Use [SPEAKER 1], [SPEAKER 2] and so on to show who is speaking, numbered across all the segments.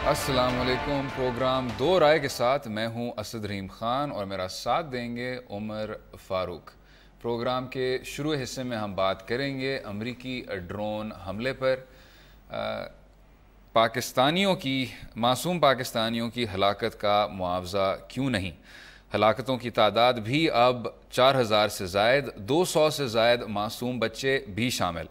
[SPEAKER 1] السلام علیکم. پروگرام دو رائے کے ساتھ میں ہوں اسد رحیم خان اور میرا ساتھ دیں گے عمر فاروق. پروگرام کے شروع حصے میں ہم بات کریں گے امریکی ڈرون حملے پر. معصوم پاکستانیوں کی ہلاکت کا معاوضہ کیوں نہیں؟ ہلاکتوں کی تعداد بھی اب 4000 سے زائد، 200 سے زائد معصوم بچے بھی شامل.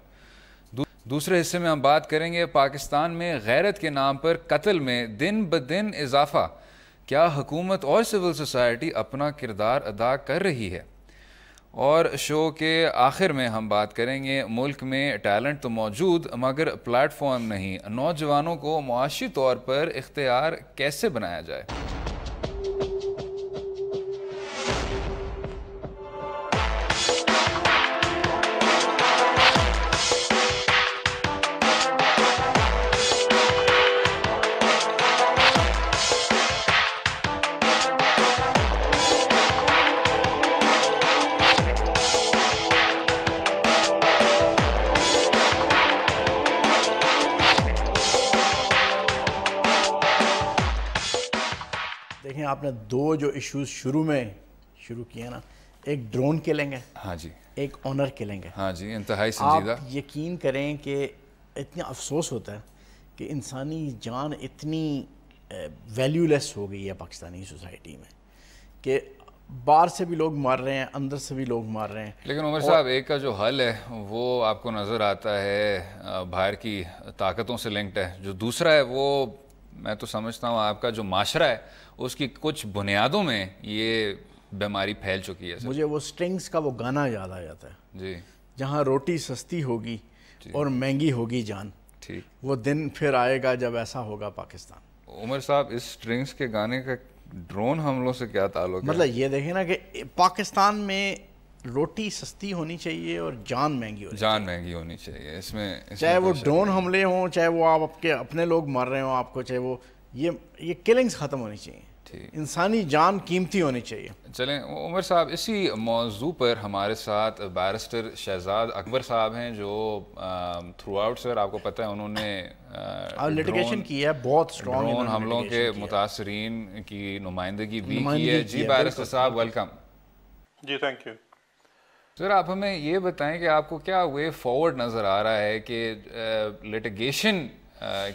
[SPEAKER 1] دوسرے حصے میں ہم بات کریں گے پاکستان میں غیرت کے نام پر قتل میں دن بدن اضافہ. کیا حکومت اور سول سوسائٹی اپنا کردار ادا کر رہی ہے؟ اور شو کے آخر میں ہم بات کریں گے ملک میں ٹیلنٹ تو موجود مگر پلیٹ فارم نہیں، نوجوانوں کو معاشی طور پر اختیار کیسے بنایا جائے؟
[SPEAKER 2] دیکھیں، آپ نے دو جو ایشوز شروع کیے نا، ایک ڈرون کلنگ ہے،
[SPEAKER 1] ہاں جی،
[SPEAKER 2] ایک آنر کلنگ ہے.
[SPEAKER 1] ہاں جی، انتہائی سنجیدہ.
[SPEAKER 2] آپ یقین کریں کہ اتنا افسوس ہوتا ہے کہ انسانی جان اتنی ویلیو لیس ہو گئی ہے پاکستانی سوسائٹی میں کہ باہر سے بھی لوگ مار رہے ہیں، اندر سے بھی لوگ مار رہے ہیں.
[SPEAKER 1] لیکن عمر صاحب، ایک کا جو حل ہے وہ آپ کو نظر آتا ہے باہر کی طاقتوں سے لنکڈ ہے، جو دوسرا ہے وہ میں تو سمجھتا ہوں آپ کا جو معاشرہ ہے اس کی کچھ بنیادوں میں یہ بیماری پھیل چکی ہے.
[SPEAKER 2] مجھے وہ سٹرنگز کا وہ گانا یاد آ جاتا ہے،
[SPEAKER 1] جی،
[SPEAKER 2] جہاں روٹی سستی ہوگی اور مہنگی ہوگی جان،
[SPEAKER 1] ٹھیک،
[SPEAKER 2] وہ دن پھر آئے گا جب ایسا ہوگا پاکستان.
[SPEAKER 1] عمر صاحب، اس سٹرنگز کے گانے کا ڈرون حملوں سے کیا تعلق ہے؟
[SPEAKER 2] مطلب یہ دیکھیں نا کہ پاکستان میں روٹی سستی ہونی چاہیے اور جان مہنگی ہونی چاہیے. اس میں چاہے وہ ڈرون حملے ہوں، چاہے وہ آپ اپنے لوگ مار رہے ہوں آپ کو، چاہے وہ یہ کلنگز ختم ہونی چاہیے. انسانی جان قیمتی ہونی چاہیے.
[SPEAKER 1] چلیں عمر صاحب، اسی موضوع پر ہمارے ساتھ بیرسٹر شہزاد اکبر صاحب ہیں جو تھرو آؤٹ سر آپ کو پتہ ہے انہوں نے
[SPEAKER 2] لٹیگیشن کی ہے، بہت اسٹرانگ
[SPEAKER 1] ڈرون حملوں کے متاثرین کی نمائندگی بھی کی ہے. جی بیرسٹر صاحب، ویلکم.
[SPEAKER 3] جی، تھینک یو.
[SPEAKER 1] سر، آپ ہمیں یہ بتائیں کہ آپ کو کیا وے فارورڈ نظر آ رہا ہے کہ لٹیگیشن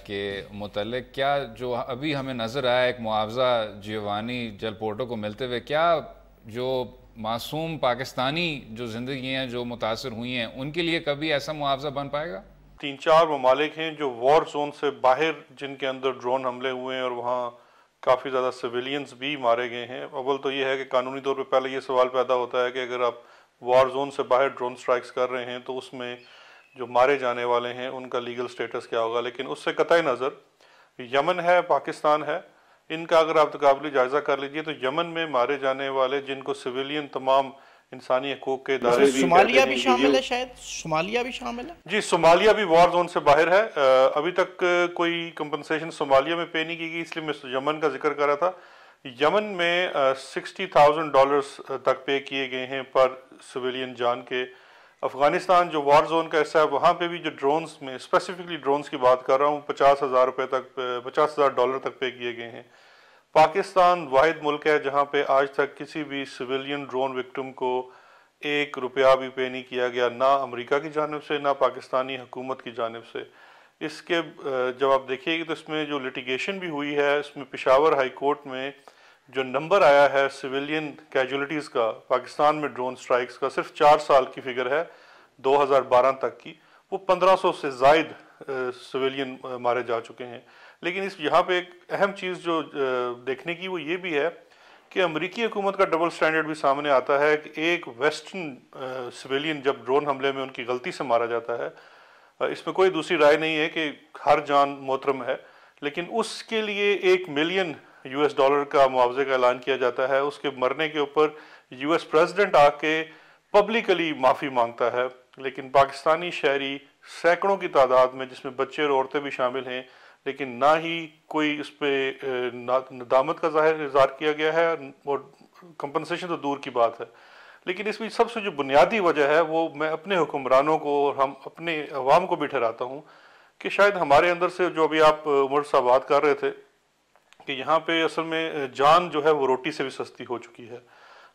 [SPEAKER 1] کے متعلق کیا جو ابھی ہمیں نظر آیا ایک معاوضہ جیوانی جل پورٹو کو ملتے ہوئے، کیا جو معصوم پاکستانی جو زندگی ہیں جو متاثر ہوئی ہیں ان کے لیے کبھی ایسا معاوضہ بن پائے گا؟
[SPEAKER 3] 3-4 ممالک ہیں جو وار زون سے باہر جن کے اندر ڈرون حملے ہوئے ہیں اور وہاں کافی زیادہ سویلینز بھی مارے گئے ہیں. اول تو یہ ہے کہ قانونی طور پہ پہلے یہ سوال پیدا ہوتا ہے کہ اگر آپ وار زون سے باہر ڈرون سٹرائکس کر رہے ہیں تو اس میں جو مارے جانے والے ہیں ان کا لیگل سٹیٹس کیا ہوگا. لیکن اس سے قطع نظر یمن ہے، پاکستان ہے، ان کا اگر آپ تقابلی جائزہ کر لیجئے تو یمن میں مارے جانے والے جن کو سویلین تمام انسانی حقوق کے ادارے بھی
[SPEAKER 2] صومالیہ بھی شامل ہے، شاید صومالیہ بھی شامل ہے.
[SPEAKER 3] جی، صومالیہ بھی وار زون سے باہر ہے. ابھی تک کوئی کمپنسیشن صومالیہ میں پے نہیں کی گئی، اس لیے میں یمن کا ذکر کر رہا تھا. یمن میں $60,000 تک پے کیے گئے ہیں پر سویلین جان کے. افغانستان جو وار زون کا حصہ ہے وہاں پہ بھی جو ڈرونز میں اسپیسیفکلی ڈرونز کی بات کر رہا ہوں $50,000 تک پے کیے گئے ہیں. پاکستان واحد ملک ہے جہاں پہ آج تک کسی بھی سویلین ڈرون وکٹم کو $1 بھی پے نہیں کیا گیا، نہ امریکہ کی جانب سے نہ پاکستانی حکومت کی جانب سے. اس کے جب آپ دیکھیے گی تو اس میں جو لٹیگیشن بھی ہوئی ہے، اس میں پشاور ہائی کورٹ میں جو نمبر آیا ہے سویلین کیجولیٹیز کا پاکستان میں ڈرون سٹرائکس کا، صرف 4 سال کی فگر ہے 2012 تک کی، وہ 1500 سے زائد سویلین مارے جا چکے ہیں. لیکن یہاں پہ ایک اہم چیز جو دیکھنے کی وہ یہ بھی ہے کہ امریکی حکومت کا ڈبل سٹینڈرڈ بھی سامنے آتا ہے کہ ایک ویسٹرن سویلین جب ڈرون حملے میں ان کی غلطی سے مارا جاتا ہے، اس میں کوئی دوسری رائے نہیں ہے کہ ہر جان محترم ہے، لیکن اس کے لیے $1 ملین کا معاوضے کا اعلان کیا جاتا ہے. اس کے مرنے کے اوپر US پریزیڈنٹ آ کے پبلکلی معافی مانگتا ہے. لیکن پاکستانی شہری سینکڑوں کی تعداد میں، جس میں بچے اور عورتیں بھی شامل ہیں، لیکن نہ ہی کوئی اس پہ ندامت کا اظہار کیا گیا ہے اور کمپنسیشن تو دور کی بات ہے. لیکن اس میں سب سے جو بنیادی وجہ ہے وہ میں اپنے حکمرانوں کو اور ہم اپنے عوام کو بھی ٹھہراتا ہوں کہ شاید ہمارے اندر سے جو ابھی آپ عمر صاحب بات کر رہے تھے کہ یہاں پہ اصل میں جان جو ہے وہ روٹی سے بھی سستی ہو چکی ہے.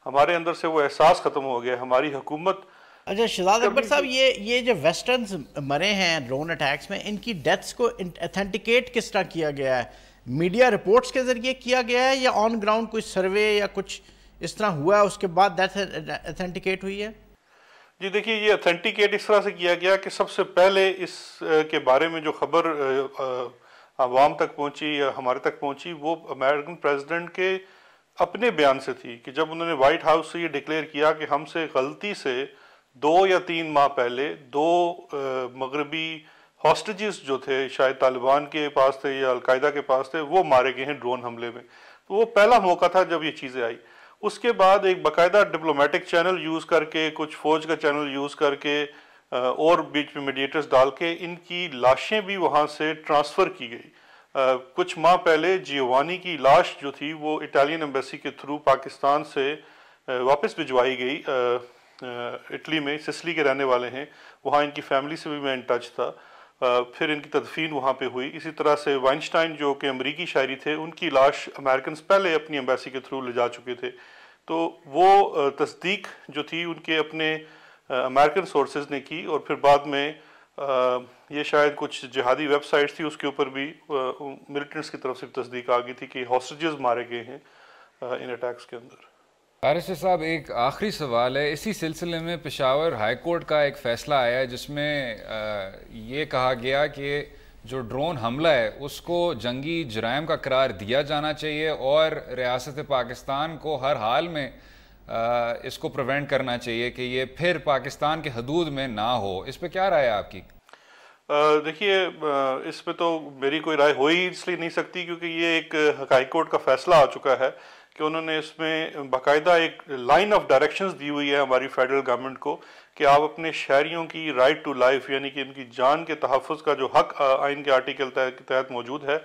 [SPEAKER 3] ہمارے اندر سے وہ احساس ختم ہو گیا. ہماری حکومت.
[SPEAKER 2] اچھا شہزاد اکبر صاحب، یہ جو ویسٹرنز مرے ہیں ڈرون اٹیکس میں، ان کی ڈیتھس کو اتھینٹیکیٹ کس طرح کیا گیا ہے؟ میڈیا رپورٹس کے ذریعے کیا گیا ہے یا آن گراؤنڈ کوئی سروے یا کچھ اس طرح ہوا ہے اس کے بعد ڈیتھ اتھینٹیکیٹ ہوئی ہے؟
[SPEAKER 3] جی دیکھیے، یہ اتھینٹیکیٹ اس طرح سے کیا گیا کہ سب سے پہلے اس کے بارے میں جو خبر عوام تک پہنچی یا ہمارے تک پہنچی وہ امریکن پریزیڈنٹ کے اپنے بیان سے تھی، کہ جب انہوں نے وائٹ ہاؤس سے یہ ڈکلیئر کیا کہ ہم سے غلطی سے 2 یا 3 ماہ پہلے 2 مغربی ہاسٹیجز جو تھے، شاید طالبان کے پاس تھے یا القاعدہ کے پاس تھے، وہ مارے گئے ہیں ڈرون حملے میں. تو وہ پہلا موقع تھا جب یہ چیزیں آئی. اس کے بعد ایک باقاعدہ ڈپلومیٹک چینل یوز کر کے، کچھ فوج کا چینل یوز کر کے اور بیچ میں میڈیٹرز ڈال کے ان کی لاشیں بھی وہاں سے ٹرانسفر کی گئی. کچھ ماہ پہلے جیوانی کی لاش جو تھی وہ اٹالین ایمبیسی کے تھرو پاکستان سے واپس بھجوائی گئی. اٹلی میں سسلی کے رہنے والے ہیں، وہاں ان کی فیملی سے بھی میں ان ٹچ تھا. پھر ان کی تدفین وہاں پہ ہوئی. اسی طرح سے وائنسٹائن جو کہ امریکی شاعری تھے، ان کی لاش امریکنز پہلے اپنی ایمبیسی کے تھرو لے جا چکے تھے. تو وہ تصدیق جو تھی ان کے اپنے امریکن سورسز نے کی، اور پھر بعد میں یہ شاید کچھ جہادی ویب سائٹس تھی، اس کے اوپر بھی ملٹنٹس کی طرف سے تصدیق آ گئی تھی کہ ہاسٹیجز مارے گئے ہیں ان اٹیکس کے اندر.
[SPEAKER 1] بارسٹر صاحب، ایک آخری سوال ہے. اسی سلسلے میں پشاور ہائی کورٹ کا ایک فیصلہ آیا ہے جس میں یہ کہا گیا کہ جو ڈرون حملہ ہے اس کو جنگی جرائم کا قرار دیا جانا چاہیے اور ریاست پاکستان کو ہر حال میں اس کو پریونٹ کرنا چاہیے کہ یہ پھر پاکستان کے حدود میں نہ ہو. اس پہ کیا رائے ہے آپ کی؟
[SPEAKER 3] دیکھیے، اس پہ تو میری کوئی رائے ہو ہی اس لیے نہیں سکتی کیونکہ یہ ایک ہائی کورٹ کا فیصلہ آ چکا ہے کہ انہوں نے اس میں باقاعدہ ایک لائن آف ڈائریکشنز دی ہوئی ہے ہماری فیڈرل گورنمنٹ کو کہ آپ اپنے شہریوں کی رائٹ ٹو لائف، یعنی کہ ان کی جان کے تحفظ کا جو حق آئین کے آرٹیکل کے تحت موجود ہے،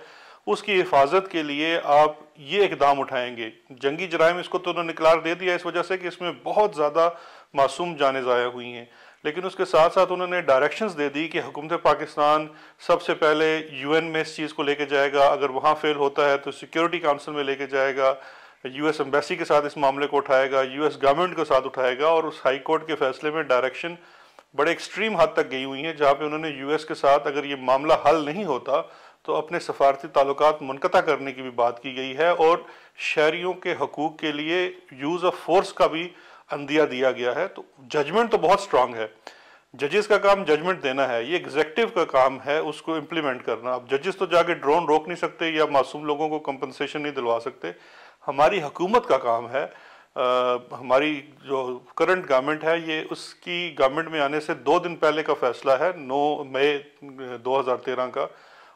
[SPEAKER 3] اس کی حفاظت کے لیے آپ یہ اقدام اٹھائیں گے. جنگی جرائم اس کو تو انہوں نے قرار دے دیا اس وجہ سے کہ اس میں بہت زیادہ معصوم جانیں ضائع ہوئی ہیں، لیکن اس کے ساتھ ساتھ انہوں نے ڈائریکشنز دے دی کہ حکومت پاکستان سب سے پہلے UN میں اس چیز کو لے کے جائے گا. اگر وہاں فیل ہوتا ہے تو سیکیورٹی کونسل میں لے کے جائے گا، US ایمبیسی کے ساتھ اس معاملے کو اٹھائے گا، US گورنمنٹ کے ساتھ اٹھائے گا. اور اس ہائی کورٹ کے فیصلے میں ڈائریکشن بڑے ایکسٹریم حد تک گئی ہوئی ہیں، جہاں پہ انہوں نے US کے ساتھ اگر یہ معاملہ حل نہیں ہوتا تو اپنے سفارتی تعلقات منقطع کرنے کی بھی بات کی گئی ہے، اور شہریوں کے حقوق کے لیے یوز آف فورس کا بھی عندیہ دیا گیا ہے. تو ججمنٹ تو بہت سٹرانگ ہے. ججز کا کام ججمنٹ دینا ہے، یہ ایگزیکٹو کا کام ہے اس کو امپلیمنٹ کرنا. اب ججز تو جا کے ڈرون روک نہیں سکتے یا معصوم لوگوں کو کمپنسیشن نہیں دلوا سکتے. ہماری حکومت کا کام ہے. ہماری جو کرنٹ گورنمنٹ ہے، یہ اس کی گورنمنٹ میں آنے سے 2 دن پہلے کا فیصلہ ہے، 9 مئی 2013 کا،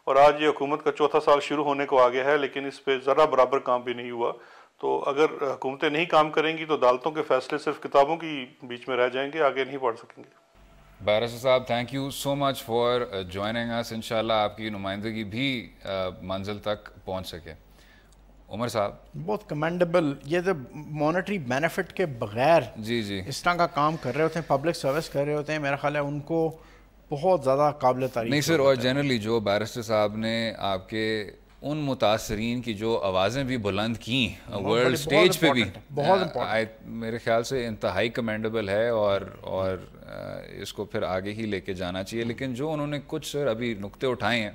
[SPEAKER 3] اور آج یہ حکومت کا 4تھا سال شروع ہونے کو آ گیا ہے، لیکن اس پہ ذرا برابر کام بھی نہیں ہوا. تو اگر حکومتیں نہیں کام کریں گی تو عدالتوں کے فیصلے صرف کتابوں کی بیچ میں رہ جائیں گے، آگے نہیں بڑھ سکیں گے.
[SPEAKER 1] بارسٹر صاحب، thank you so much for joining us. انشاءاللہ آپ کی نمائندگی بھی منزل تک پہنچ سکے. عمر صاحب،
[SPEAKER 2] بہت کمینڈیبل. یہ تو مانیٹری بینیفٹ کے بغیر
[SPEAKER 1] جی
[SPEAKER 2] اس طرح کا کام کر رہے ہوتے ہیں، پبلک سروس کر رہے ہوتے ہیں. میرا خیال ہے ان کو بہت زیادہ قابل تعریف.
[SPEAKER 1] نہیں سر، اور جنرلی جو بارسٹر صاحب نے آپ کے ان متاثرین کی جو آوازیں بھی بلند کیں ورلڈ سٹیج پہ بھی، میرے خیال سے انتہائی کمینڈیبل ہے، اور اس کو پھر آگے ہی لے کے جانا چاہیے. لیکن جو انہوں نے کچھ سر ابھی نقطے اٹھائے ہیں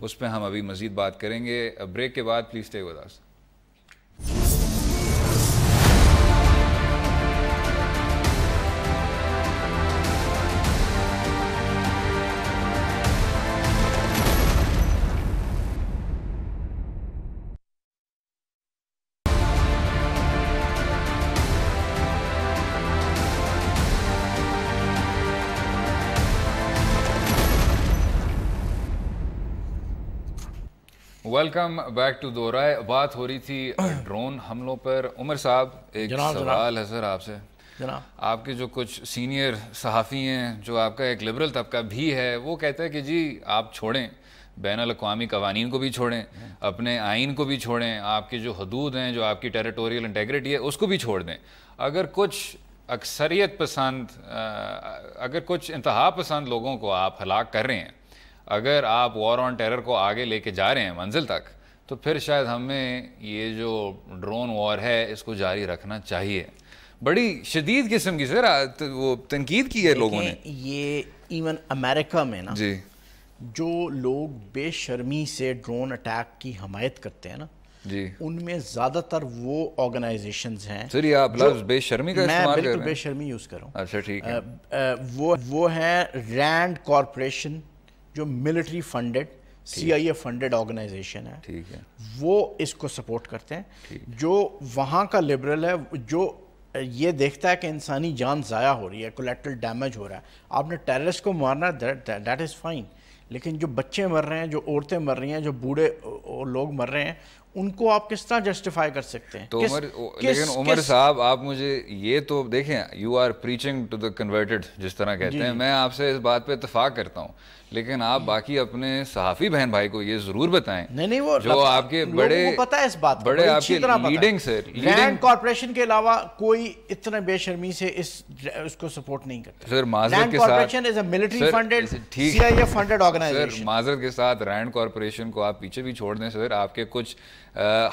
[SPEAKER 1] اس پہ ہم ابھی مزید بات کریں گے. بریک کے بعد please stay with us. Welcome back to Doraaye. بات ہو رہی تھی ڈرون حملوں پر. عمر صاحب، ایک سوال ہے سر آپ سے. آپ کے جو کچھ سینئر صحافی ہیں، جو آپ کا ایک لبرل طبقہ بھی ہے، وہ کہتا ہے کہ جی آپ چھوڑیں، بین الاقوامی قوانین کو بھی چھوڑیں، اپنے آئین کو بھی چھوڑیں، آپ کی جو حدود ہیں، جو آپ کی ٹیریٹوریل انٹیگریٹی ہے، اس کو بھی چھوڑ دیں. اگر کچھ اکثریت پسند، اگر کچھ انتہا پسند لوگوں کو آپ ہلاک کر رہے ہیں، اگر آپ وار آن ٹیرر کو آگے لے کے جا رہے ہیں منزل تک، تو پھر شاید ہمیں یہ جو ڈرون وار ہے اس کو جاری رکھنا چاہیے. بڑی شدید قسم کی سر وہ تنقید کی ہے لوگوں نے.
[SPEAKER 2] یہ ایون امریکہ میں نا
[SPEAKER 1] جی
[SPEAKER 2] جو لوگ بے شرمی سے ڈرون اٹیک کی حمایت کرتے ہیں نا
[SPEAKER 1] جی
[SPEAKER 2] ان میں زیادہ تر وہ آرگنائزیشنز ہیں.
[SPEAKER 1] سر یہ آپ لفظ بے شرمی کا استعمال کر رہے ہیں.
[SPEAKER 2] میں بالکل بے شرمی یوز کر رہا ہوں.
[SPEAKER 1] اچھا ٹھیک ہے.
[SPEAKER 2] وہ ہیں رینڈ کارپوریشن جو military funded CIA funded organisation ہے.
[SPEAKER 1] ٹھیک ہے.
[SPEAKER 2] وہ اس کو سپورٹ کرتے ہیں. جو وہاں کا لبرل ہے جو یہ دیکھتا ہے کہ انسانی جان ضائع ہو رہی ہے, کولیٹرل ڈیمیج ہو رہا ہے, آپ نے ٹیررسٹ کو مارنا دیٹ از فائن, لیکن جو بچے مر رہے ہیں, جو عورتیں مر رہی ہیں, جو بوڑھے لوگ مر رہے ہیں, ان کو آپ کس طرح جسٹیفائی کر سکتے ہیں؟
[SPEAKER 1] تو لیکن عمر صاحب آپ مجھے یہ تو دیکھیں, you are preaching to the converted جس طرح کہتے ہیں, میں آپ سے اس بات پہ اتفاق کرتا ہوں, لیکن آپ باقی اپنے صحافی بہن بھائی کو یہ ضرور بتائیں
[SPEAKER 2] نہیں وہ
[SPEAKER 1] جو آپ کے بڑے
[SPEAKER 2] پتہ ہے اس بات
[SPEAKER 1] بڑے آپ کے لیڈنگ سے
[SPEAKER 2] لینڈ کارپوریشن کے علاوہ کوئی اتنے بے شرمی سے اس کو سپورٹ نہیں کرتا.
[SPEAKER 1] سر معذرت کے ساتھ معذرت کے ساتھ رینڈ کارپوریشن کو آپ پیچھے بھی چھوڑ دیں سر. آپ کے کچھ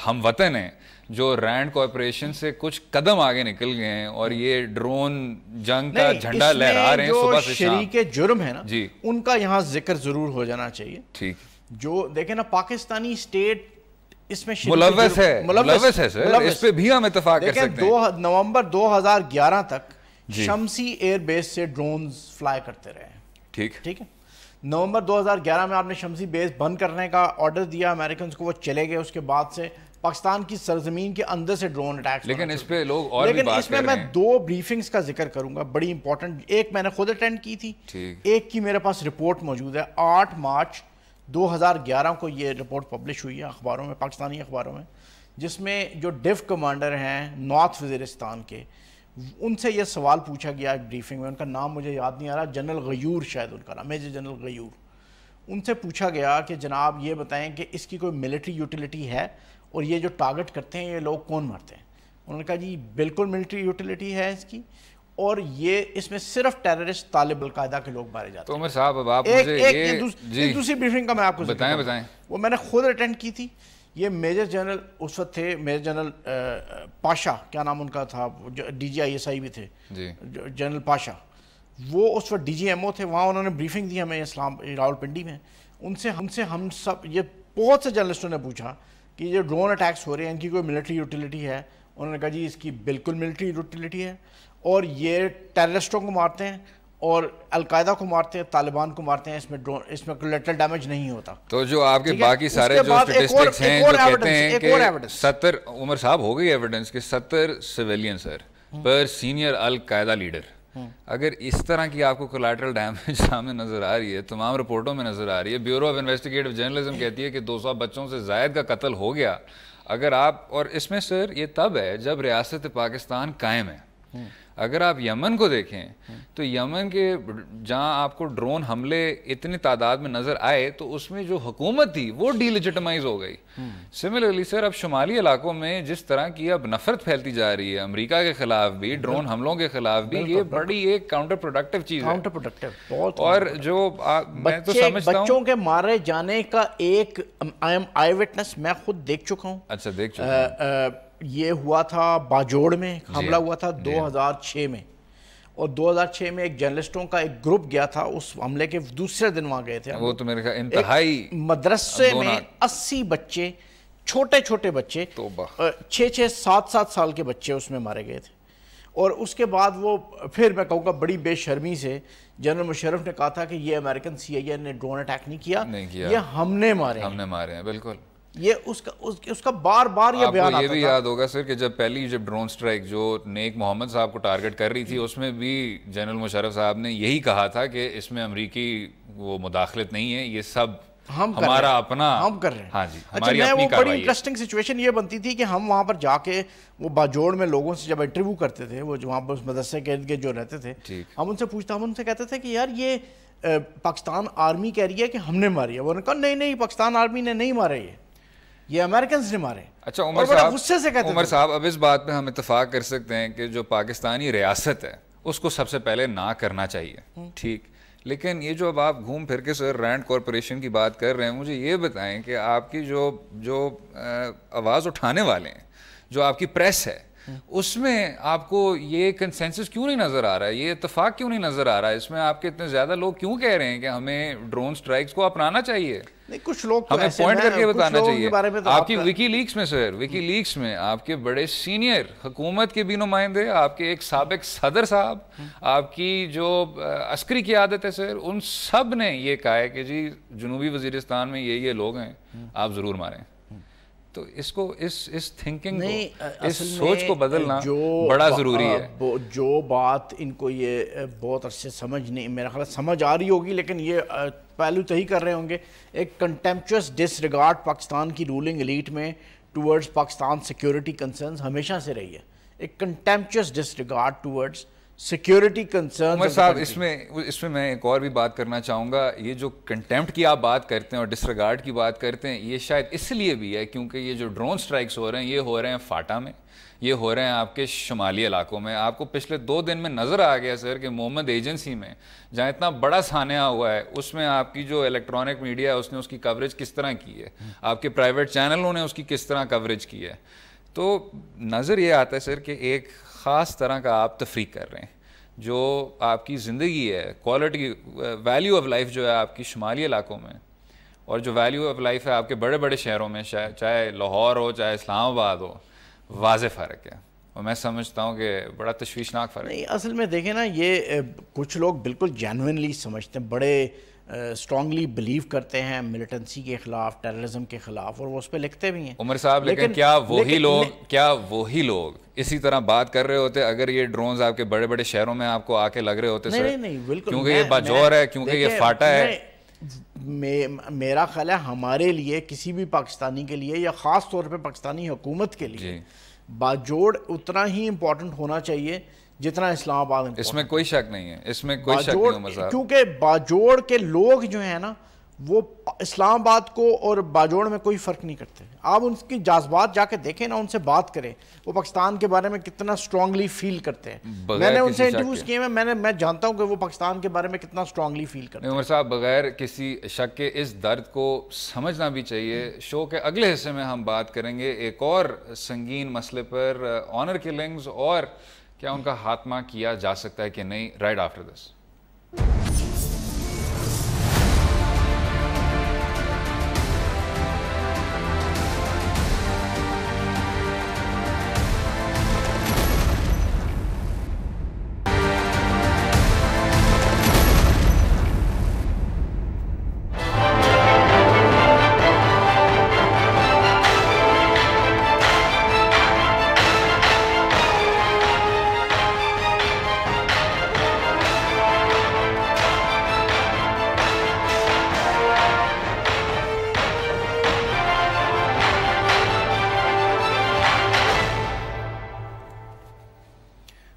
[SPEAKER 1] ہم وطن ہیں جو رینڈ کارپوریشن سے کچھ قدم آگے نکل گئے ہیں اور یہ ڈرون جنگ کا جھنڈا لہرا رہے ہیں صبح سے شام.
[SPEAKER 2] شریک جرم ہے نا
[SPEAKER 1] جی
[SPEAKER 2] ان کا یہاں ذکر ضرور ہو جانا چاہیے.
[SPEAKER 1] ٹھیک.
[SPEAKER 2] جو دیکھیں نا پاکستانی اسٹیٹ اس میں
[SPEAKER 1] ملوث ہے سر, اس پہ بھی ہم اتفاق کر سکتے ہیں.
[SPEAKER 2] نومبر 2011 تک شمسی ایئر بیس سے ڈرونز فلائی کرتے رہے ہیں. ٹھیک ہے. نومبر 2011 میں آپ نے شمسی بیس بند کرنے کا آرڈر دیا امریکنز کو, وہ چلے گئے. اس کے بعد سے پاکستان کی سرزمین کے اندر سے ڈرون اٹیکس.
[SPEAKER 1] لیکن اس پہ لوگ اور بھی بات کر رہے ہیں.
[SPEAKER 2] میں 2 بریفنگز کا ذکر کروں گا بڑی امپورٹنٹ. ایک میں نے خود اٹینڈ کی تھی, ایک کی میرے پاس رپورٹ موجود ہے. 8 مارچ 2011 کو یہ رپورٹ پبلش ہوئی ہے اخباروں میں, پاکستانی اخباروں میں, جس میں جو ڈیف کمانڈر ہیں نارتھ وزیرستان کے, ان سے یہ سوال پوچھا گیا ایک بریفنگ میں. ان کا نام مجھے یاد نہیں آ رہا, جنرل غیور شاید ان کا نام, میجر جنرل غیور. ان سے پوچھا گیا کہ جناب یہ بتائیں کہ اس کی کوئی ملٹری یوٹیلیٹی ہے اور یہ جو ٹارگٹ کرتے ہیں یہ لوگ کون مارتے ہیں؟ انہوں نے کہا جی بالکل ملٹری یوٹیلیٹی ہے اس کی, اور یہ اس میں صرف ٹیررسٹ طالب القاعدہ کے لوگ مارے جاتے ہیں.
[SPEAKER 1] تو عمر صاحب اب آپ مجھے
[SPEAKER 2] ایک دوسری بریفنگ کا میں آپ کو
[SPEAKER 1] بتائیں.
[SPEAKER 2] وہ میں نے خود اٹینڈ کی تھی. یہ میجر جنرل اس وقت تھے, میجر جنرل پاشا, کیا نام ان کا تھا, DGISI بھی تھے جنرل پاشا, وہ اس وقت DGMO تھے. وہاں انہوں نے بریفنگ دی ہمیں راولپنڈی میں. ان سے ہم سب یہ بہت سے جرنلسٹوں نے پوچھا کہ یہ ڈرون اٹیکس ہو رہے ہیں ان کی کوئی ملٹری یوٹیلیٹی ہے؟ انہوں نے کہا جی اس کی بالکل ملٹری یوٹیلیٹی ہے, اور یہ ٹیررسٹوں کو مارتے ہیں اور القاعدہ کو مارتے ہیں, طالبان کو مارتے ہیں, اس میں کولیٹرل ڈیمیج نہیں ہوتا.
[SPEAKER 1] تو جو آپ کے باقی سارے جو اسٹیٹسٹکس ہیں جو کہتے ہیں کہ 70 عمر صاحب ہو گئی ایویڈنس کہ 70 سویلین سر پر سینئر القاعدہ لیڈر, اگر اس طرح کی آپ کو کولیٹرل ڈیمیج سامنے نظر آ رہی ہے, تمام رپورٹوں میں نظر آ رہی ہے, بیورو آف انویسٹیگیٹو جرنلزم کہتی ہے کہ 200 بچوں سے زائد کا قتل ہو گیا, اگر آپ, اور اس میں سر یہ تب ہے جب ریاست پاکستان قائم ہے. اگر آپ یمن کو دیکھیں تو یمن کے جہاں آپ کو ڈرون حملے اتنی تعداد میں نظر آئے تو اس میں جو حکومت تھی وہ ڈی لیجٹمائز ہو گئی. سملرلی سر اب شمالی علاقوں میں جس طرح کی اب نفرت پھیلتی جا رہی ہے امریکہ کے خلاف بھی, ڈرون حملوں کے خلاف بھی, یہ بڑی ایک کاؤنٹر پروڈکٹیو چیز ہے. اور جو میں تو سمجھتا ہوں
[SPEAKER 2] بچوں کے مارے جانے کا ایک آئی وٹنس میں خود دیکھ چکا ہوں.
[SPEAKER 1] اچھا دیکھ چکا.
[SPEAKER 2] یہ ہوا تھا باجوڑ میں, حملہ ہوا تھا 2006 میں, اور 2006 میں ایک جرنلسٹوں کا ایک گروپ گیا تھا, اس حملے کے دوسرے دن وہاں گئے تھے.
[SPEAKER 1] وہ تو میرے خیال انتہائی
[SPEAKER 2] مدرسے میں 80 بچے, چھوٹے چھوٹے بچے, 6-7 سال کے بچے اس میں مارے گئے تھے. اور اس کے بعد وہ پھر میں کہوں گا بڑی بے شرمی سے جنرل مشرف نے کہا تھا کہ یہ امریکن CIA نے ڈرون اٹیک نہیں کیا, یہ ہم نے مارے
[SPEAKER 1] ہیں. بالکل
[SPEAKER 2] یہ اس کا بار بار یہ بیان آتا تھا.
[SPEAKER 1] آپ کو یہ بھی یاد ہوگا سر کہ جب پہلی جب ڈرون سٹرائک جو نیک محمد صاحب کو ٹارگٹ کر رہی تھی, اس میں بھی جنرل مشرف صاحب نے یہی کہا تھا کہ اس میں امریکی وہ مداخلت نہیں ہے, یہ سب ہمارا اپنا
[SPEAKER 2] ہم کر رہے ہیں.
[SPEAKER 1] ہاں جی, ہماری اپنی
[SPEAKER 2] بڑی انٹرسٹنگ سچویشن یہ بنتی تھی کہ ہم وہاں پر جا کے وہ باجوڑ میں لوگوں سے جب انٹرویو کرتے تھے, وہ وہاں پر اس مدرسے کے ارد گرد جو رہتے تھے, ہم ان سے پوچھتے, ہم ان سے کہتے تھے کہ یار یہ پاکستان آرمی کہہ رہی ہے کہ ہم نے ماری ہے. وہ نے کہا نہیں پاکستان آرمی نے نہیں مارے, یہ امریکنز نے مارے.
[SPEAKER 1] اچھا عمر صاحب اب اس بات پہ ہم اتفاق کر سکتے ہیں کہ جو پاکستانی ریاست ہے اس کو سب سے پہلے نہ کرنا چاہیے, ٹھیک, لیکن یہ جو اب آپ گھوم پھر کے سر رینڈ کارپوریشن کی بات کر رہے ہیں, مجھے یہ بتائیں کہ آپ کی جو آواز اٹھانے والے ہیں, جو آپ کی پریس ہے, اس میں آپ کو یہ کنسنسس کیوں نہیں نظر آ رہا ہے, یہ اتفاق کیوں نہیں نظر آ رہا ہے؟ اس میں آپ کے اتنے زیادہ لوگ کیوں کہہ رہے ہیں کہ ہمیں ڈرون سٹرائکس کو اپنانا چاہیے؟
[SPEAKER 2] کچھ لوگ
[SPEAKER 1] ہمیں پوائنٹ کر کے بتانا چاہیے. آپ کی وکی لیکس میں سر, وکی لیکس میں آپ کے بڑے سینئر حکومت کے بھی نمائندے, آپ کے ایک سابق صدر صاحب, آپ کی جو عسکری قیادت ہے سر, ان سب نے یہ کہا ہے کہ جی جنوبی وزیرستان میں یہ لوگ ہیں, آپ ضرور ماریں. تو اس کو اس تھنکنگ کو, اس سوچ کو بدلنا بڑا ضروری ہے.
[SPEAKER 2] جو بات ان کو یہ بہت عرصے سمجھ نہیں, میرا خیال سمجھ آ رہی ہوگی, لیکن یہ پہلو صحیح کر رہے ہوں گے, ایک کنٹمپچوس ڈس ریگارڈ پاکستان کی رولنگ ایلیٹ میں ٹورڈز پاکستان سیکیورٹی کنسرنز ہمیشہ سے رہی ہے. ایک کنٹمپچوس ڈس ریگارڈ ٹورڈز سیکیورٹی کنسرنز.
[SPEAKER 1] عمر صاحب اس میں میں ایک اور بھی بات کرنا چاہوں گا. یہ جو کنٹمپٹ کی آپ بات کرتے ہیں اور ڈس ریگارڈ کی بات کرتے ہیں, یہ شاید اس لیے بھی ہے کیونکہ یہ جو ڈرون سٹرائکس ہو رہے ہیں, یہ ہو رہے ہیں فاٹا میں, یہ ہو رہے ہیں آپ کے شمالی علاقوں میں. آپ کو پچھلے 2 دن میں نظر آ گیا سر کہ محمد ایجنسی میں جہاں اتنا بڑا سانحہ ہوا ہے, اس میں آپ کی جو الیکٹرانک میڈیا ہے اس نے اس کی کوریج کس طرح کی ہے, آپ کے پرائیویٹ چینلوں نے اس کی کس طرح کوریج کی ہے. تو نظر یہ آتا ہے سر کہ ایک خاص طرح کا آپ تفریق کر رہے ہیں. جو آپ کی زندگی ہے, کوالٹی, ویلیو آف لائف جو ہے آپ کی شمالی علاقوں میں, اور جو ویلیو آف لائف ہے آپ کے بڑے بڑے شہروں میں, چاہے لاہور ہو چاہے اسلام آباد ہو, واضح فرق ہے. اور میں سمجھتا ہوں کہ بڑا تشویشناک فرق ہے.
[SPEAKER 2] نہیں, اصل میں دیکھیں نا, یہ کچھ لوگ بالکل جینوئنلی سمجھتے ہیں, بڑے اسٹرانگلی بلیو کرتے ہیں ملیٹنسی کے خلاف, ٹیررزم کے خلاف, اور وہ اس پہ لکھتے بھی ہیں.
[SPEAKER 1] عمر صاحب لیکن کیا وہی لوگ اسی طرح بات کر رہے ہوتے اگر یہ ڈرونز آپ کے بڑے بڑے شہروں میں آپ کو آ کے لگ رہے ہوتے؟
[SPEAKER 2] نہیں, بالکل,
[SPEAKER 1] کیونکہ یہ باجور ہے, کیونکہ یہ فاٹا ہے.
[SPEAKER 2] میرا خیال ہے ہمارے لیے, کسی بھی پاکستانی کے لیے, یا خاص طور پہ پاکستانی حکومت کے لیے, باجوڑ اتنا ہی امپورٹنٹ ہونا چاہیے جتنا اسلام آباد.
[SPEAKER 1] اس میں کوئی شک نہیں ہے, اس میں کوئی شک نہیں ہے.
[SPEAKER 2] کیونکہ باجوڑ کے لوگ جو ہیں نا, وہ اسلام آباد کو اور باجوڑ میں کوئی فرق نہیں کرتے. آپ ان کی جذبات جا کے دیکھیں نا, ان سے بات کریں, وہ پاکستان کے بارے میں کتنا اسٹرانگلی فیل کرتے ہیں. میں نے ان سے انٹرویوز کیے ہیں, میں جانتا ہوں کہ وہ پاکستان کے بارے میں کتنا اسٹرانگلی فیل کرتے ہیں.
[SPEAKER 1] عمر صاحب بغیر کسی شک کے اس درد کو سمجھنا بھی چاہیے. شو کے اگلے حصے میں ہم بات کریں گے ایک اور سنگین مسئلے پر, آنر کلنگز, اور کیا ان کا خاتمہ کیا جا سکتا ہے کہ نہیں, right after this.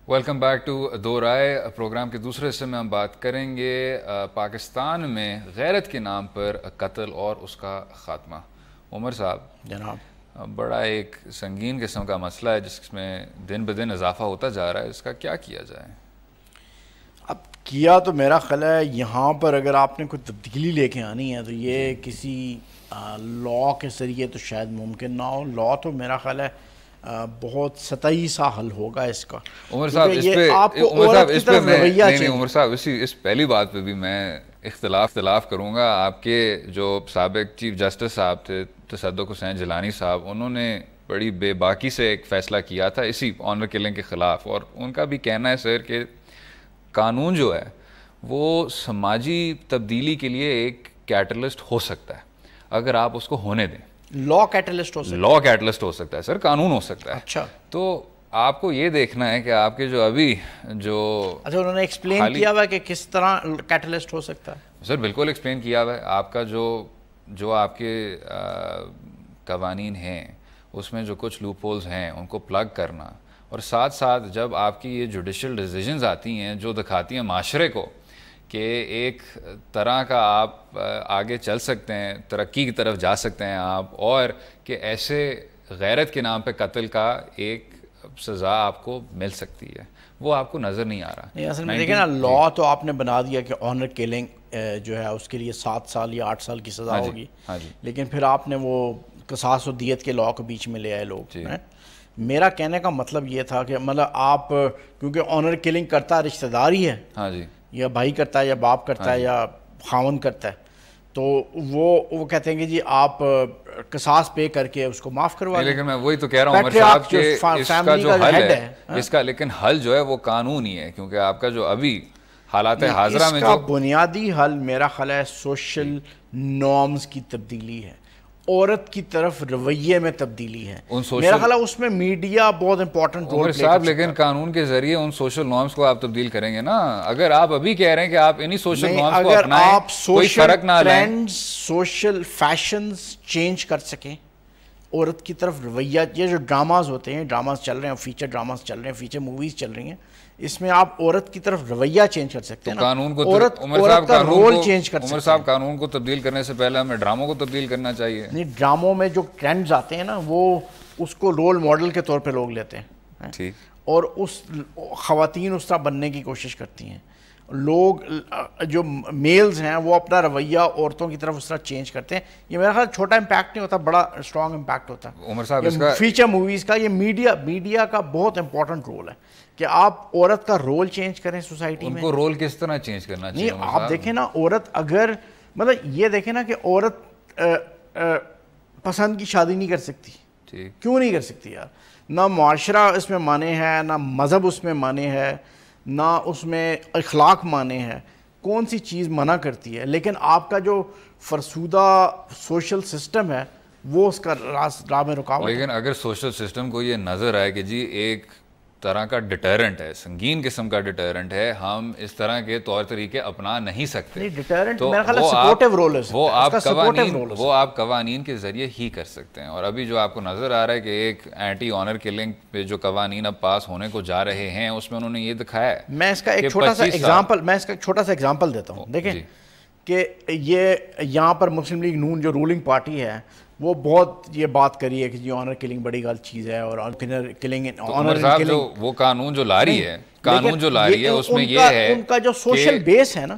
[SPEAKER 1] Welcome back to دو رائے. پروگرام کے دوسرے حصے میں ہم بات کریں گے پاکستان میں غیرت کے نام پر قتل اور اس کا خاتمہ. عمر صاحب
[SPEAKER 2] جناب,
[SPEAKER 1] بڑا ایک سنگین قسم کا مسئلہ ہے جس میں دن بدن اضافہ ہوتا جا رہا ہے, اس کا کیا کیا جائے؟
[SPEAKER 2] اب کیا تو میرا خیال ہے یہاں پر اگر آپ نے کوئی تبدیلی لے کے آنی ہے تو یہ کسی لا کے ذریعے تو شاید ممکن نہ ہو. لا تو میرا خیال ہے بہت سطحی سا حل ہوگا اس کا.
[SPEAKER 1] عمر صاحب اس پہلی بات پہ بھی میں اختلاف کروں گا. آپ کے جو سابق چیف جسٹس صاحب تھے تصدق حسین جیلانی صاحب, انہوں نے بڑی بے باکی سے ایک فیصلہ کیا تھا اسی آنر کلنگ کے خلاف, اور ان کا بھی کہنا ہے سر کہ قانون جو ہے وہ سماجی تبدیلی کے لیے ایک کیٹلسٹ ہو سکتا ہے اگر آپ اس کو ہونے دیں.
[SPEAKER 2] لا کیٹلسٹ
[SPEAKER 1] ہو سکتا ہے سر, قانون ہو سکتا ہے.
[SPEAKER 2] اچھا,
[SPEAKER 1] تو آپ کو یہ دیکھنا ہے کہ آپ کے جو ابھی جو
[SPEAKER 2] اچھا انہوں نے ایکسپلین کیا ہوا ہے کہ کس طرح کیٹلسٹ ہو سکتا ہے.
[SPEAKER 1] سر بالکل ایکسپلین کیا ہوا ہے. آپ کا جو آپ کے قوانین ہیں اس میں جو کچھ لوپ ہولز ہیں ان کو پلگ کرنا, اور ساتھ ساتھ جب آپ کی یہ جوڈیشل ڈیسیجنز آتی ہیں جو دکھاتی ہیں معاشرے کو کہ ایک طرح کا آپ آگے چل سکتے ہیں, ترقی کی طرف جا سکتے ہیں آپ, اور کہ ایسے غیرت کے نام پہ قتل کا ایک سزا آپ کو مل سکتی ہے، وہ آپ کو نظر نہیں آ رہا.
[SPEAKER 2] اصل میں دیکھیں نا، لا تو آپ نے بنا دیا کہ آنر کلنگ جو ہے اس کے لیے 7 سال یا 8 سال کی سزا ہوگی، لیکن پھر آپ نے وہ قصاص و دیت کے لا کو بیچ میں لے آئے لوگ. میرا کہنے کا مطلب یہ تھا کہ مطلب آپ کیونکہ آنر کلنگ کرتا رشتہ دار ہی ہے، یا بھائی کرتا ہے یا باپ کرتا ہے یا خاوند کرتا ہے، تو وہ کہتے ہیں کہ جی آپ قصاص پے کر کے اس کو معاف کروا دیں.
[SPEAKER 1] لیکن میں وہی تو کہہ رہا ہوں عمر صاحب کہ اس کا جو حل ہے اس کا، لیکن حل جو ہے وہ قانون ہی ہے، کیونکہ آپ کا جو ابھی حالات حاضرہ میں جو
[SPEAKER 2] بنیادی حل میرا خیال ہے سوشل نارمز کی تبدیلی ہے، عورت کی طرف رویے میں تبدیلی ہے. میرا خیال ہے اس میں میڈیا بہت امپورٹنٹ رول پلے
[SPEAKER 1] صاحب، لیکن قانون کے ذریعے ان سوشل نارمز کو آپ تبدیل کریں گے نا. اگر آپ ابھی کہہ رہے ہیں کہ آپ انہی سوشل نارمز کو اپنائیں، کوئی فرق نہ لائیں،
[SPEAKER 2] سوشل فیشنز چینج کر سکیں، عورت کی طرف رویہ، یہ جو ڈراماز ہوتے ہیں، ڈراماز چل رہے ہیں، فیچر ڈراماز چل رہے ہیں، فیچر موویز چل رہی ہیں، اس میں آپ عورت کی طرف رویہ چینج کر سکتے ہیں.
[SPEAKER 1] قانون کو
[SPEAKER 2] عورت کا رول چینج کر سکتے ہیں.
[SPEAKER 1] عمر صاحب قانون کو تبدیل کرنے سے پہلے ہمیں ڈراموں کو تبدیل کرنا چاہیے.
[SPEAKER 2] نہیں، ڈراموں میں جو ٹرینڈز آتے ہیں نا، وہ اس کو رول ماڈل کے طور پہ لوگ لیتے ہیں، اور اس خواتین اس طرح بننے کی کوشش کرتی ہیں. لوگ جو میلز ہیں وہ اپنا رویہ عورتوں کی طرف اس طرح چینج کرتے ہیں. یہ میرا خیال چھوٹا امپیکٹ نہیں ہوتا، بڑا اسٹرانگ امپیکٹ ہوتا ہے.
[SPEAKER 1] عمر صاحب اس کا
[SPEAKER 2] فیچر موویز کا، یہ میڈیا کا بہت امپورٹنٹ رول ہے کہ آپ عورت کا رول چینج کریں سوسائٹی میں.
[SPEAKER 1] ان کو رول کس طرح چینج کرنا چاہیے؟
[SPEAKER 2] نہیں، آپ دیکھیں نا، عورت اگر مطلب یہ دیکھیں نا کہ عورت پسند کی شادی نہیں کر سکتی. کیوں نہیں کر سکتی یار؟ نہ معاشرہ اس میں مانے ہے، نہ مذہب اس میں مانے ہے، نہ اس میں اخلاق مانے ہے. کون سی چیز منع کرتی ہے؟ لیکن آپ کا جو فرسودہ سوشل سسٹم ہے وہ اس کا راہ میں رکاوٹ.
[SPEAKER 1] لیکن اگر سوشل سسٹم کو یہ نظر آئے کہ جی ایک طرح کا ڈیٹرنٹ ہے، سنگین قسم کا ڈیٹرنٹ ہے، ہم اس طرح کے طور طریقے اپنا نہیں سکتے، تو وہ آپ قوانین کے ذریعے ہی کر سکتے ہیں. اور ابھی جو آپ کو نظر آ رہا ہے کہ ایک اینٹی آنر کلنگ پہ جو قوانین اب پاس ہونے کو جا رہے ہیں، اس میں انہوں نے یہ دکھایا ہے.
[SPEAKER 2] میں اس کا ایک چھوٹا سا ایگزامپل دیتا ہوں. دیکھیں کہ یہ یہاں پر مسلم لیگ نون جو رولنگ پارٹی ہے وہ بہت یہ بات کری ہے کہ جی آنر کلنگ بڑی غلط چیز ہے، اور
[SPEAKER 1] عمر صاحب جو وہ قانون جو لا رہی ہے اس میں یہ ہے
[SPEAKER 2] ان کا جو سوشل بیس ہے نا،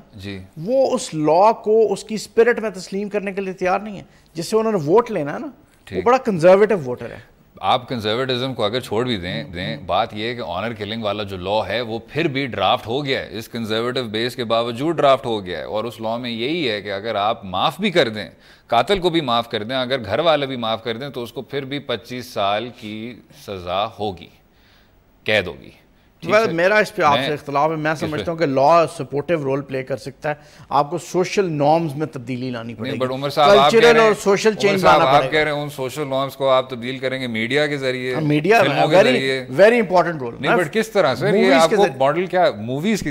[SPEAKER 2] وہ اس لا کو اس کی اسپرٹ میں تسلیم کرنے کے لیے تیار نہیں ہے، جس سے انہوں نے ووٹ لینا ہے نا، وہ بڑا کنزرویٹو ووٹر ہے.
[SPEAKER 1] آپ کنزرویٹزم کو اگر چھوڑ بھی دیں، بات یہ ہے کہ آنر کلنگ والا جو لا ہے وہ پھر بھی ڈرافٹ ہو گیا ہے، اس کنزرویٹو بیس کے باوجود ڈرافٹ ہو گیا ہے. اور اس لا میں یہی ہے کہ اگر آپ معاف بھی کر دیں، قاتل کو بھی معاف کر دیں، اگر گھر والے بھی معاف کر دیں، تو اس کو پھر بھی 25 سال کی سزا ہوگی، قید ہوگی.
[SPEAKER 2] میرا اس پہ آپ سے اختلاف ہے. میں سمجھتا ہوں کہ لا سپورٹیو رول پلے کر سکتا ہے. آپ کو سوشل نارمز میں تبدیلی لانی پڑے گی.
[SPEAKER 1] بٹ عمر صاحب آپ کہہ رہے ہیں ان سوشل نارمز کو آپ تبدیل کریں گے میڈیا کے ذریعے،
[SPEAKER 2] میڈیا ویری امپورٹنٹ رول.
[SPEAKER 1] نہیں بٹ کس طرح سے یہ آپ کو ماڈل کیا موویز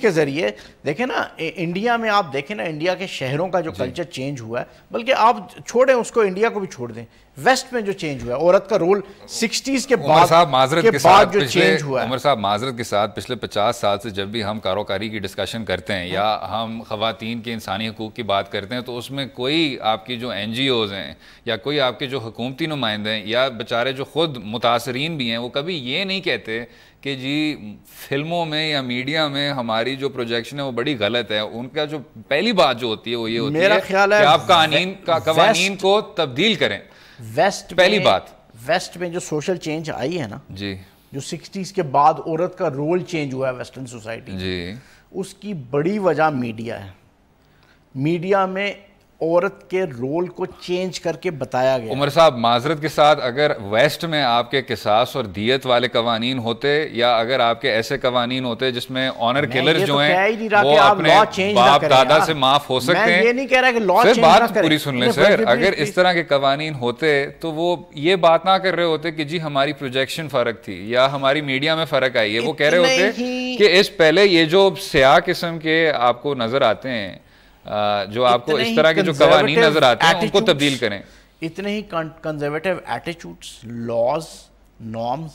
[SPEAKER 2] کے ذریعے دیکھیں نا. انڈیا میں آپ دیکھیں نا، انڈیا کے شہروں کا جو کلچر چینج ہوا ہے، بلکہ آپ چھوڑیں اس کو، انڈیا کو بھی چھوڑ دیں، ویسٹ میں جو چینج ہوا ہے، عورت کا رول 60s کے بعد جو چینج ہوا ہے.
[SPEAKER 1] عمر صاحب معذرت کے ساتھ پچھلے 50 سال سے جب بھی ہم کاروکاری کی ڈسکشن کرتے ہیں یا ہم خواتین کے انسانی حقوق کی بات کرتے ہیں، تو اس میں کوئی آپ کی جو NGOs ہیں یا کوئی آپ کے جو حکومتی نمائندے ہیں یا بیچارے جو خود متاثرین بھی ہیں، وہ کبھی یہ نہیں کہتے کہ جی فلموں میں یا میڈیا میں ہماری جو پروجیکشن ہے وہ بڑی غلط ہے. ان کا جو پہلی بات جو ہوتی ہے وہ یہ ہوتی ہے کہ آپ قوانین کو تبدیل کریں.
[SPEAKER 2] ویسٹ
[SPEAKER 1] پہلی بات
[SPEAKER 2] ویسٹ میں جو سوشل چینج آئی ہے نا،
[SPEAKER 1] جی،
[SPEAKER 2] جو 60s کے بعد عورت کا رول چینج ہوا ہے ویسٹرن سوسائٹی،
[SPEAKER 1] جی،
[SPEAKER 2] اس کی بڑی وجہ میڈیا ہے. میڈیا میں عورت کے رول کو چینج کر کے بتایا گیا.
[SPEAKER 1] عمر صاحب معذرت کے ساتھ، اگر ویسٹ میں آپ کے قصاص اور دیت والے قوانین ہوتے، یا اگر آپ کے ایسے قوانین ہوتے جس میں آنر کلر جو ہیں وہ اپنے باپ دادا سے معاف ہو سکتے ہیں،
[SPEAKER 2] میں یہ نہیں کہہ رہا کہ لا چینج
[SPEAKER 1] بات پوری سن لیں سر. اگر اس طرح کے قوانین ہوتے تو وہ یہ بات نہ کر رہے ہوتے کہ جی ہماری پروجیکشن فرق تھی یا ہماری میڈیا میں فرق آئی ہے. وہ کہہ رہے ہوتے کہ اس پہلے یہ جو سیاہ قسم کے آپ کو نظر آتے ہیں، جو آپ کو اس طرح کے جو قوانین نظر آتے ہیں، ان کو تبدیل کریں.
[SPEAKER 2] اتنے ہی conservative attitudes, laws, norms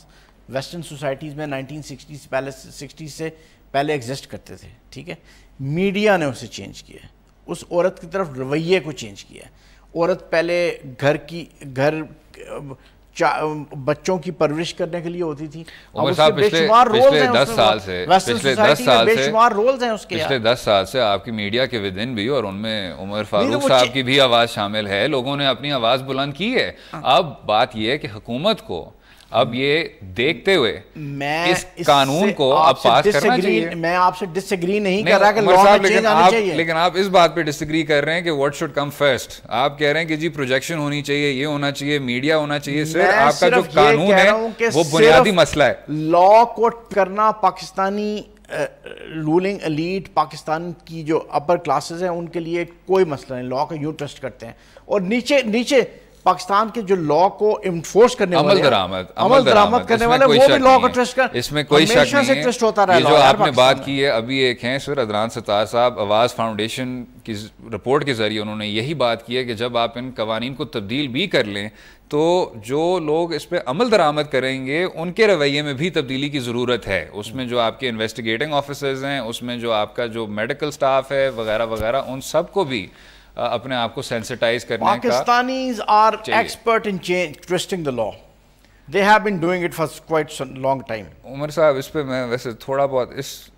[SPEAKER 2] western societies میں 1960 سے پہلے ایگزسٹ کرتے تھے. ٹھیک ہے، میڈیا نے اسے چینج کیا ہے، اس عورت کی طرف رویے کو چینج کیا ہے. عورت پہلے گھر بچوں کی پرورش کرنے کے لیے ہوتی تھی.
[SPEAKER 1] عمر صاحب پچھلے 10 سال سے پچھلے 10 سال سے آپ کی میڈیا کے ودن بھی، اور ان میں عمر فاروق صاحب کی بھی آواز شامل ہے، لوگوں نے اپنی آواز بلند کی ہے. اب بات یہ ہے کہ حکومت کو اب یہ دیکھتے ہوئے اس قانون کو اب پاس کرنا چاہیے.
[SPEAKER 2] میں آپ سے ڈس ایگری نہیں کر رہا کہ لا میں چینج آنا چاہیے،
[SPEAKER 1] لیکن آپ اس بات پہ ڈس ایگری کر رہے ہیں کہ واٹ شوڈ کم فرسٹ. آپ کہہ رہے ہیں کہ جی پروجیکشن ہونی چاہیے، یہ ہونا چاہیے، میڈیا ہونا چاہیے. سر آپ کا جو قانون ہے وہ بنیادی مسئلہ ہے.
[SPEAKER 2] لا کو کرنا پاکستانی رولنگ ایلیٹ، پاکستان کی جو اپر کلاسز ہیں ان کے لیے کوئی مسئلہ نہیں. لا کو یوں ٹرسٹ کرتے ہیں، اور نیچے پاکستان کے جو لا کو انفورس کرنے والے عمل درآمد کرنے والے وہ بھی لا کو ٹرسٹ کر،
[SPEAKER 1] اس میں کوئی شک نہیں ہے. یہ جو آپ نے بات کی ہے ابھی ایک ہیں سر عدنان ستار صاحب، آواز فاؤنڈیشن کی رپورٹ کے ذریعے انہوں نے یہی بات کی ہے کہ جب آپ ان قوانین کو تبدیل بھی کر لیں تو جو لوگ اس پہ عمل درآمد کریں گے ان کے رویے میں بھی تبدیلی کی ضرورت ہے. اس میں جو آپ کے انویسٹیگیٹنگ آفیسرز ہیں، اس میں جو آپ کا جو میڈیکل سٹاف ہے وغیرہ وغیرہ، ان سب کو بھی اپنے آپ کو سینسٹائز کرنے کا.
[SPEAKER 2] Pakistanis are expert in twisting the law. They have been doing it for quite a long time.
[SPEAKER 1] عمر صاحب اس پہ میں ویسے تھوڑا بہت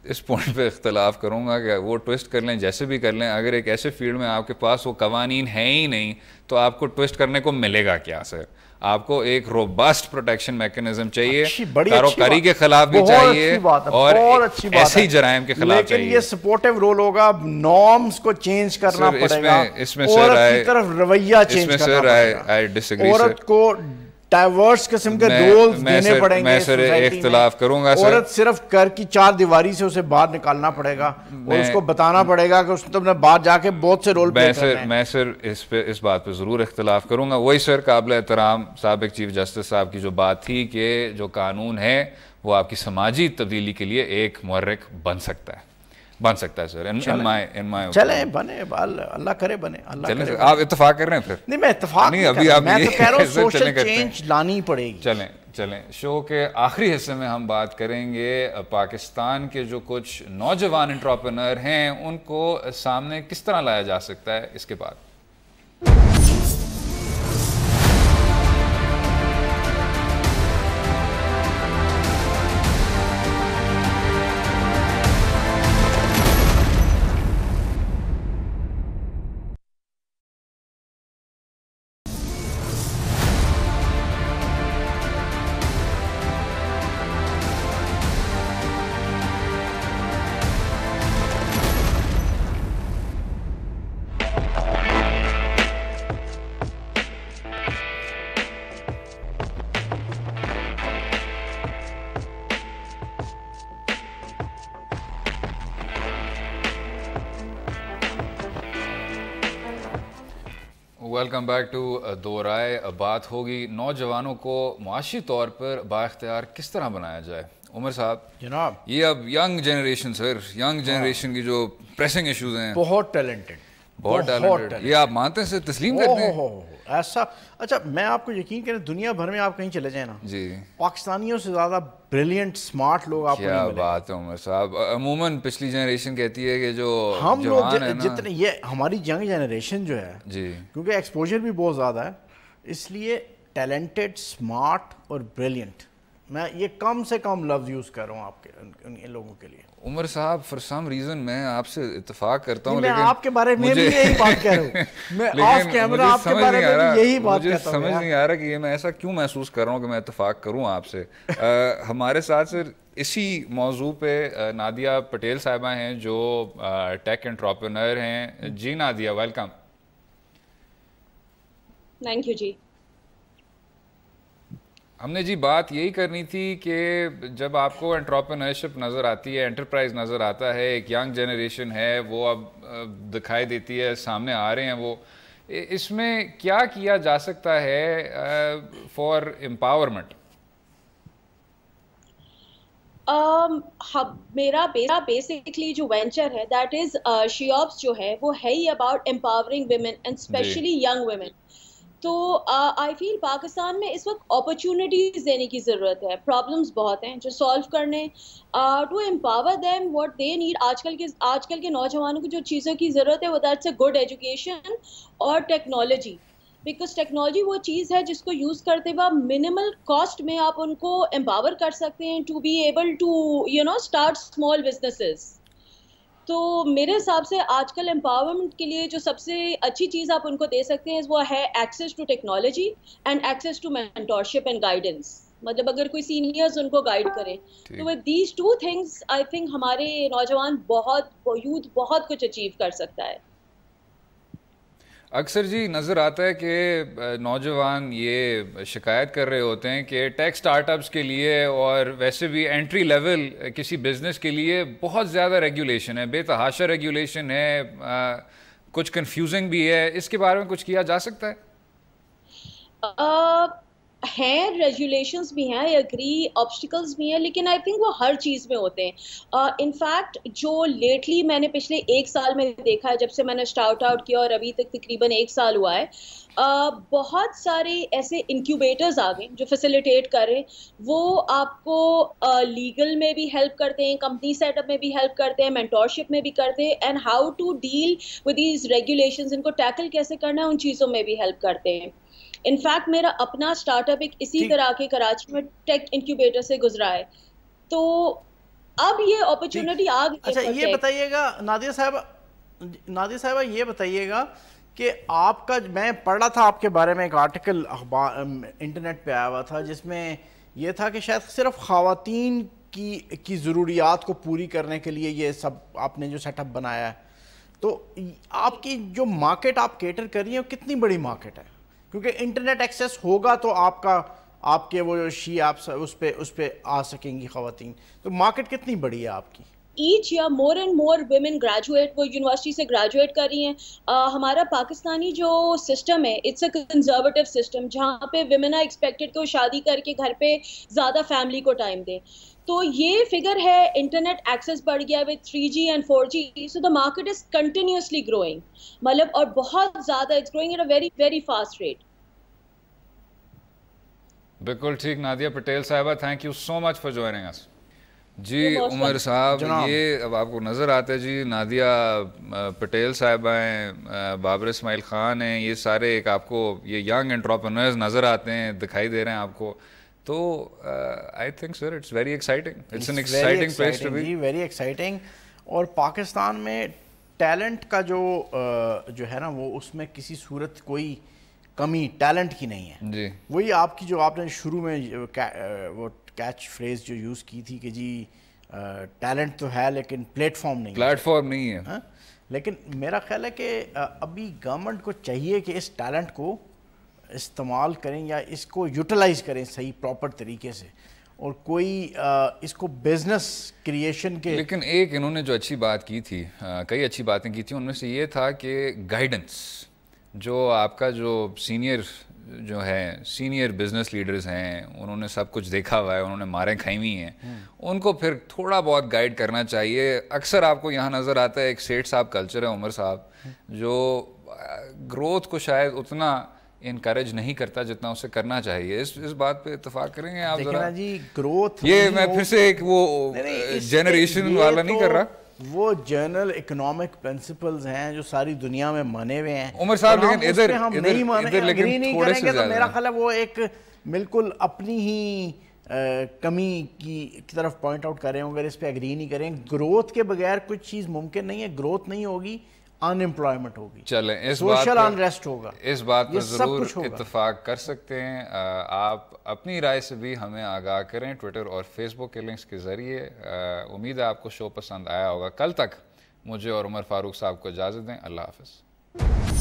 [SPEAKER 1] اس پوائنٹ پہ اختلاف کروں گا کہ وہ ٹویسٹ کر لیں جیسے بھی کر لیں، اگر ایک ایسے فیلڈ میں آپ کے پاس وہ قوانین ہیں ہی نہیں تو آپ کو ٹویسٹ کرنے کو ملے گا کیا سر؟ آپ کو ایک روبسٹ پروٹیکشن میکنزم چاہیے، کاروکاری کے خلاف بھی چاہیے اور ایسے ہی جرائم کے خلاف چاہیے.
[SPEAKER 2] لیکن یہ سپورٹیو رول ہوگا، نارمز کو چینج کرنا پڑے گا،
[SPEAKER 1] اس میں
[SPEAKER 2] عورت کی طرف رویہ چینج کرنا پڑے گا، عورت کو ڈائیورس قسم کے رولز دینے پڑیں گے.
[SPEAKER 1] میں سر اختلاف کروں گا سر،
[SPEAKER 2] عورت صرف گھر کی 4 دیواری سے اسے باہر نکالنا پڑے گا اور اس کو بتانا پڑے گا کہ اس نے باہر جا کے بہت سے رول پلے کرنے ہیں.
[SPEAKER 1] میں سر اس بات پہ ضرور اختلاف کروں گا. وہی سر قابل احترام سابق چیف جسٹس صاحب کی جو بات تھی کہ جو قانون ہے وہ آپ کی سماجی تبدیلی کے لیے ایک محرک بن سکتا ہے سر.
[SPEAKER 2] چلیں بنے، اللہ کرے بنے.
[SPEAKER 1] آپ اتفاق کر رہے ہیں پھر؟
[SPEAKER 2] نہیں میں اتفاق نہیں، ابھی میں تو کہہ رہا ہوں سوشل چینج لانی پڑے گی.
[SPEAKER 1] چلیں شو کے آخری حصے میں ہم بات کریں گے پاکستان کے جو کچھ نوجوان انٹرپرینور ہیں ان کو سامنے کس طرح لایا جا سکتا ہے اس کے بعد. ویلکم بیک ٹو دو رائے. بات ہوگی نوجوانوں کو معاشی طور پر بااختیار کس طرح بنایا جائے. عمر صاحب
[SPEAKER 2] جناب،
[SPEAKER 1] یہ اب ینگ جنریشن سر، ینگ جنریشن کی جو پریسنگ ایشوز ہیں،
[SPEAKER 2] بہت ٹیلنٹڈ،
[SPEAKER 1] یہ آپ مانتے ہیں، تسلیم کرتے ہیں
[SPEAKER 2] ایسا؟ اچھا میں آپ کو یقین کریں دنیا بھر میں آپ کہیں چلے جائیں نا
[SPEAKER 1] جی،
[SPEAKER 2] پاکستانیوں سے زیادہ بریلینٹ سمارٹ لوگ آپ کو نہیں ملیں.
[SPEAKER 1] کیا بات ہے عمر صاحب. عموماً پچھلی جنریشن کہتی ہے کہ جو
[SPEAKER 2] ہم لوگ جتنے یہ ہماری ینگ جنریشن جو ہے جی، کیونکہ ایکسپوجر بھی بہت زیادہ ہے، اس لیے ٹیلنٹڈ، سمارٹ اور بریلینٹ، میں یہ کم سے کم لفظ یوز کر رہا ہوں آپ کے ان لوگوں کے لیے.
[SPEAKER 1] عمر صاحب فار سم ریزن میں آپ سے اتفاق کرتا ہوں،
[SPEAKER 2] میں آپ کے بارے میں بھی یہی بات کہہ رہا ہوں، میں آف کیمرہ آپ کے بارے میں بھی یہی بات کہتا ہوں.
[SPEAKER 1] مجھے سمجھ نہیں آ رہا کہ یہ میں ایسا کیوں محسوس کر رہا ہوں کہ میں اتفاق کروں آپ سے. ہمارے ساتھ سر اسی موضوع پہ نادیہ پٹیل صاحبہ ہیں جو ٹیک انٹرپرینور ہیں. جی نادیہ، ویلکم.
[SPEAKER 4] Thank you. جی
[SPEAKER 1] ہم نے جی بات یہی کرنی تھی کہ جب آپ کو انٹرپرینورشپ نظر آتی ہے، انٹرپرائز نظر آتا ہے، ایک ینگ جنریشن ہے وہ اب دکھائی دیتی ہے، سامنے آ رہے ہیں، وہ اس میں کیا کیا جا سکتا ہے فار امپاورمنٹ؟
[SPEAKER 4] میرا بیسکلی جو وینچر ہے دیٹ از شیوپس جو ہے وہ ہے ہی about empowering women and especially young women. تو آئی فیل پاکستان میں اس وقت اپرچونیٹیز دینے کی ضرورت ہے. پرابلمس بہت ہیں جو سالو کرنے، to empower them what they need. آج کل کے نوجوانوں کو جو چیزوں کی ضرورت ہے وہ دیٹس اے گڈ ایجوکیشن اور ٹیکنالوجی. بیکاز ٹیکنالوجی وہ چیز ہے جس کو یوز کرتے ہوئے آپ منیمل کاسٹ میں آپ ان کو امپاور کر سکتے ہیں to be able to start small businesses. تو میرے حساب سے آج کل امپاورمنٹ کے لیے جو سب سے اچھی چیز آپ ان کو دے سکتے ہیں وہ ہے access to technology and access to mentorship and guidance. مطلب اگر کوئی سینئرز ان کو گائیڈ کریں تو with these two things I think ہمارے نوجوان یوتھ بہت کچھ اچیو کر سکتا ہے.
[SPEAKER 1] اکثر جی نظر آتا ہے کہ نوجوان یہ شکایت کر رہے ہوتے ہیں کہ ٹیک سٹارٹ اپس کے لیے اور ویسے بھی انٹری لیول کسی بزنس کے لیے بہت زیادہ ریگولیشن ہے, بے تحاشا ریگولیشن ہے, کچھ کنفیوزنگ بھی ہے. اس کے بارے میں کچھ کیا جا سکتا ہے؟
[SPEAKER 4] ہیں ریگولیشنز بھی ہیں, آئی اگری, آبسٹیکلز بھی ہیں, لیکن آئی تھنک وہ ہر چیز میں ہوتے ہیں. انفیکٹ جو لیٹلی میں نے پچھلے 1 سال میں دیکھا ہے, جب سے میں نے اسٹارٹ آؤٹ کیا اور ابھی تک تقریباً 1 سال ہوا ہے, بہت سارے ایسے انکیوبیٹرز آ گئے جو فیسیلیٹیٹ کر رہے ہیں. وہ آپ کو لیگل میں بھی ہیلپ کرتے ہیں, کمپنی سیٹ اپ میں بھی ہیلپ کرتے ہیں, مینٹورشپ میں بھی کرتے ہیں, and how to deal with these regulations, ان کو ٹیکل کیسے کرنا ہے ان چیزوں میں بھی ہیلپ کرتے ہیں. انفیکٹ میرا اپنا اسٹارٹ اپ ایک اسی طرح کے کراچی میں ٹیک انکیوبیٹر سے گزرا ہے. تو اب یہ اپرچونٹی آ گئی.
[SPEAKER 2] اچھا یہ بتائیے گا نادیہ صاحبہ یہ بتائیے گا کہ آپ کا, میں پڑھ رہا تھا آپ کے بارے میں ایک آرٹیکل انٹرنیٹ پہ آیا ہوا تھا جس میں یہ تھا کہ شاید صرف خواتین کی ضروریات کو پوری کرنے کے لیے یہ سب آپ نے جو سیٹ اپ بنایا ہے. تو آپ کی جو مارکیٹ آپ کیٹر کر رہی ہیں وہ کتنی بڑی مارکیٹ ہے؟ کیونکہ انٹرنیٹ ایکسیس ہوگا تو آپ کے وہ شی ایپس اس پہ آ سکیں گی خواتین. تو مارکیٹ کتنی بڑی ہے آپ کی؟
[SPEAKER 4] ایچ یا more and more women graduate, وہ یونیورسٹی سے گریجویٹ کر رہی ہیں. ہمارا پاکستانی جو سسٹم ہے اٹس اے کنزرویٹو سسٹم, جہاں پہ ویمن آر ایکسپیکٹڈ کہ وہ شادی کر کے گھر پہ زیادہ فیملی کو ٹائم دیں. تو یہ فگر ہے, انٹرنیٹ ایکسیس بڑھ گیا with 3G and 4G, so the market is continuously growing. مطلب اور بہت زیادہ it's growing at a very very fast rate.
[SPEAKER 1] بالکل ٹھیک. نادیہ پٹیل صاحبہ, thank you so much for joining us. جی عمر صاحب, یہ اب آپ کو نظر آتا ہے جی, نادیہ پٹیل صاحبہ ہیں, بابر اسماعیل خان ہیں, یہ سارے ایک آپ کو یہ ینگ انٹرپرینورز نظر آتے ہیں, دکھائی دے رہے ہیں آپ کو. تو I think sir it's very exciting, it's an exciting place to be.
[SPEAKER 2] Very exciting. اور پاکستان میں ٹیلنٹ کا جو ہے نا وہ اس میں کسی صورت کوئی کمی ٹیلنٹ کی نہیں ہے.
[SPEAKER 1] جی
[SPEAKER 2] وہی آپ کی جو آپ نے شروع میں وہ کیچ فریز جو یوز کی تھی کہ جی ٹیلنٹ تو ہے لیکن پلیٹ فارم نہیں ہے. لیکن میرا خیال ہے کہ ابھی گورنمنٹ کو چاہیے کہ اس ٹیلنٹ کو استعمال کریں یا اس کو یوٹیلائز کریں صحیح پراپر طریقے سے, اور کوئی اس کو بزنس کریشن کے.
[SPEAKER 1] لیکن ایک انہوں نے جو اچھی بات کی تھی, کئی اچھی باتیں کی تھیں, ان میں سے یہ تھا کہ گائیڈنس, جو آپ کا جو سینئر بزنس لیڈرز ہیں, انہوں نے سب کچھ دیکھا ہوا ہے, انہوں نے ماریں کھائی ہوئی ہیں, ان کو پھر تھوڑا بہت گائیڈ کرنا چاہیے. اکثر آپ کو یہاں نظر آتا ہے ایک سیٹ صاحب کلچر ہے عمر صاحب, جو گروتھ کو شاید اتنا انکریج نہیں کرتا جتنا اسے کرنا چاہیے. اس بات پہ اتفاق کریں گے آپ ذرا؟
[SPEAKER 2] جی گروتھ,
[SPEAKER 1] یہ میں پھر سے ایک وہ جنریشن والا نہیں کر رہا,
[SPEAKER 2] وہ جنرل اکنامک پرنسپلز ہیں جو ساری دنیا میں مانے ہوئے ہیں
[SPEAKER 1] عمر صاحب. لیکن ادھر
[SPEAKER 2] نہیں کریں گے تو میرا خیال ہے وہ ایک بالکل اپنی ہی کمی کی طرف پوائنٹ آؤٹ کر رہے ہوں. اگر اس پہ اگری نہیں کریں, گروتھ کے بغیر کچھ چیز ممکن نہیں ہے. گروتھ نہیں ہوگی, ان امپلائمنٹ ہوگی,
[SPEAKER 1] چلیں
[SPEAKER 2] سوشل انریسٹ ہوگا.
[SPEAKER 1] اس بات پر ضرور اتفاق کر سکتے ہیں. آپ اپنی رائے سے بھی ہمیں آگاہ کریں ٹویٹر اور فیس بک کے لنکس کے ذریعے. امید ہے آپ کو شو پسند آیا ہوگا. کل تک مجھے اور عمر فاروق صاحب کو اجازت دیں. اللہ حافظ.